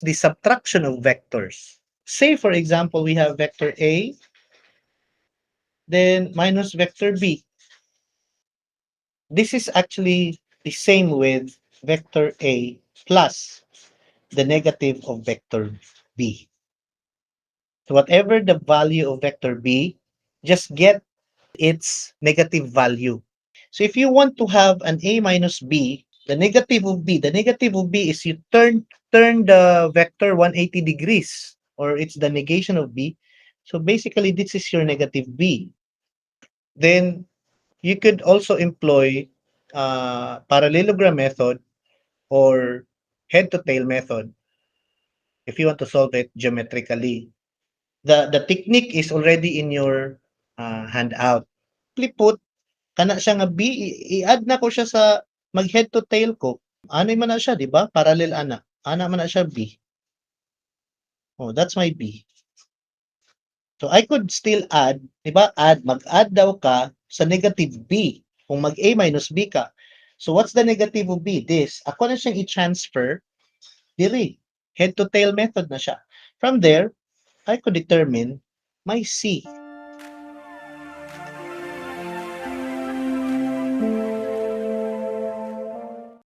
the subtraction of vectors. Say, for example, we have vector A, then minus vector B. This is actually the same with vector A plus the negative of vector B. So whatever the value of vector B, just get its negative value. So if you want to have an A minus B, the negative of B is you turn the vector 180 degrees, or it's the negation of B. So basically, this is your negative B. Then you could also employ parallelogram method or head to tail method if you want to solve it geometrically. The technique is already in your handout. Simply put, kana siya nga B, i-add na ko siya sa mag-head to tail ko. Anay man na siya, di ba? Parallel ana. Ana man na siya B. Oh, that's my B. So I could still add, di ba? Mag-add daw ka sa negative B kung mag-A minus B ka. So what's the negative of B? This. Ako na siyang i-transfer diri. Head to tail method na siya. From there, I could determine my C.